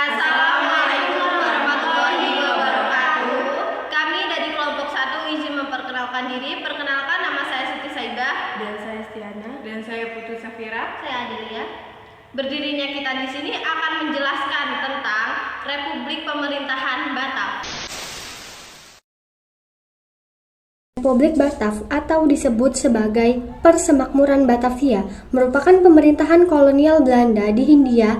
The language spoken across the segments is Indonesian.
Assalamualaikum warahmatullahi wabarakatuh. Kami dari kelompok 1 izin memperkenalkan diri. Perkenalkan, nama saya Siti Saibah. Dan saya Stiana. Dan saya Putu Safira. Saya Adelia. Berdirinya kita di sini akan menjelaskan tentang Republik Pemerintahan Batak. Republik Batav atau disebut sebagai Persemakmuran Batavia merupakan pemerintahan kolonial Belanda di Hindia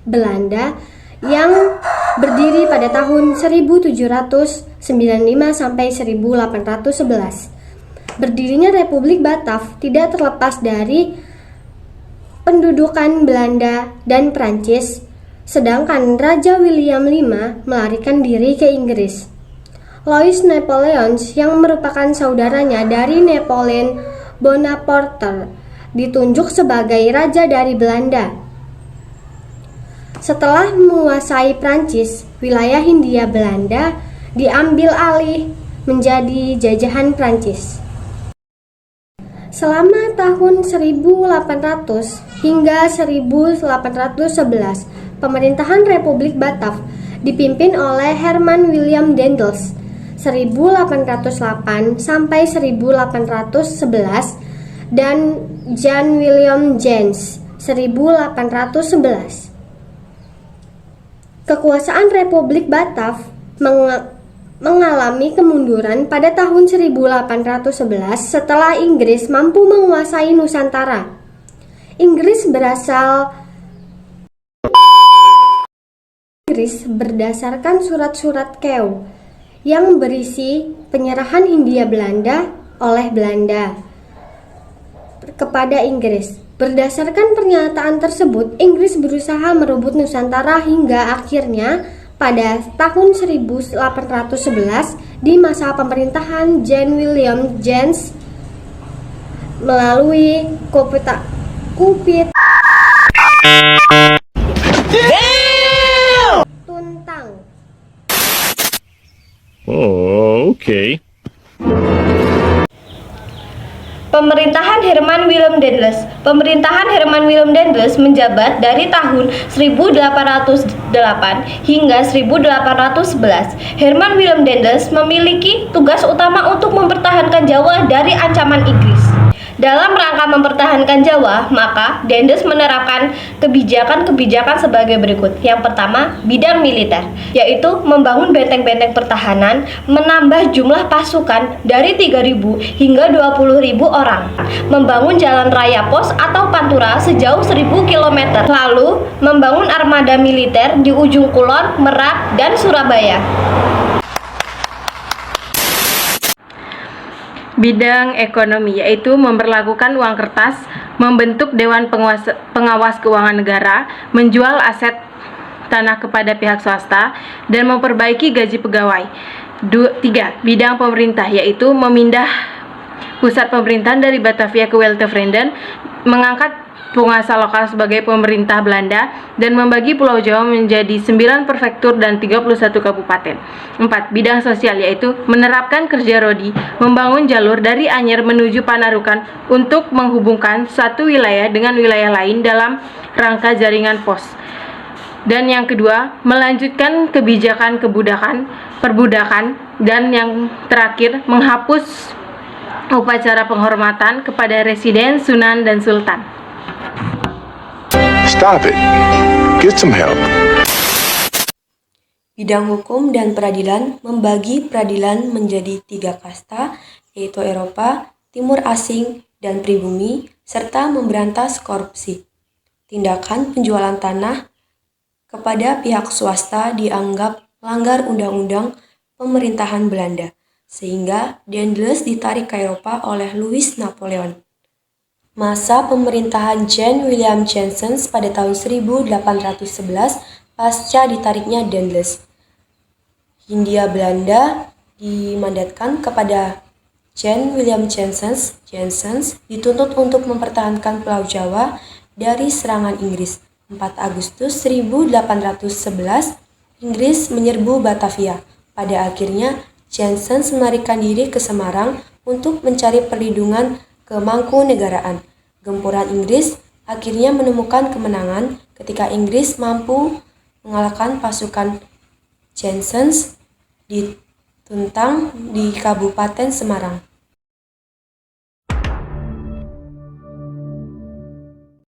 Belanda yang berdiri pada tahun 1795 sampai 1811. Berdirinya Republik Batav tidak terlepas dari pendudukan Belanda dan Prancis, sedangkan Raja William V melarikan diri ke Inggris. Louis Napoleon yang merupakan saudaranya dari Napoleon Bonaparte ditunjuk sebagai raja dari Belanda. Setelah menguasai Prancis, wilayah Hindia Belanda diambil alih menjadi jajahan Prancis. Selama tahun 1800 hingga 1811, pemerintahan Republik Batav dipimpin oleh Herman Willem Daendels 1808 sampai 1811 dan Jan Willem Jaens 1811. Kekuasaan Republik Batav mengalami kemunduran pada tahun 1811 setelah Inggris mampu menguasai Nusantara. Inggris berdasarkan surat-surat Kew yang berisi penyerahan Hindia Belanda oleh Belanda kepada Inggris. Berdasarkan pernyataan tersebut, Inggris berusaha merebut Nusantara hingga akhirnya pada tahun 1811 di masa pemerintahan Jan Willem Jaens melalui Kupita Tuntang. Oh, okay. Pemerintahan Herman Willem Daendels. Pemerintahan Herman Willem Daendels menjabat dari tahun 1808 hingga 1811. Herman Willem Daendels memiliki tugas utama untuk mempertahankan Jawa dari ancaman Inggris. Dalam rangka mempertahankan Jawa, maka Daendels menerapkan kebijakan-kebijakan sebagai berikut. Yang pertama, bidang militer, yaitu membangun benteng-benteng pertahanan, menambah jumlah pasukan dari 3.000 hingga 20.000 orang, membangun jalan raya pos atau pantura sejauh 1.000 km, lalu membangun armada militer di ujung Kulon, Merak, dan Surabaya. Bidang ekonomi, yaitu memberlakukan uang kertas, membentuk Dewan Pengawas Keuangan Negara, menjual aset tanah kepada pihak swasta, dan memperbaiki gaji pegawai. 3. Bidang pemerintah, yaitu memindah pusat pemerintahan dari Batavia ke Weltevreden, mengangkat penguasa lokal sebagai pemerintah Belanda, dan membagi Pulau Jawa menjadi 9 prefektur dan 31 kabupaten. 4. Bidang sosial, yaitu menerapkan kerja rodi, membangun jalur dari Anyer menuju Panarukan untuk menghubungkan satu wilayah dengan wilayah lain dalam rangka jaringan pos. Dan yang kedua, melanjutkan kebijakan perbudakan, dan yang terakhir, menghapus upacara penghormatan kepada residen, sunan, dan sultan. Stop it. Get some help. Bidang hukum dan peradilan membagi peradilan menjadi 3 kasta, yaitu Eropa, Timur Asing, dan Pribumi, serta memberantas korupsi. Tindakan penjualan tanah kepada pihak swasta dianggap melanggar undang-undang pemerintahan Belanda, sehingga Daendels ditarik ke Eropa oleh Louis Napoleon. Masa pemerintahan Jan Willem Jaens pada tahun 1811 pasca ditariknya Daendels. Hindia Belanda dimandatkan kepada Jan Willem Jaens dituntut untuk mempertahankan Pulau Jawa dari serangan Inggris. 4 Agustus 1811, Inggris menyerbu Batavia. Pada akhirnya, Jaens melarikan diri ke Semarang untuk mencari perlindungan ke Mangkunegaraan. Gempuran Inggris akhirnya menemukan kemenangan ketika Inggris mampu mengalahkan pasukan Janssens di Tuntang di Kabupaten Semarang.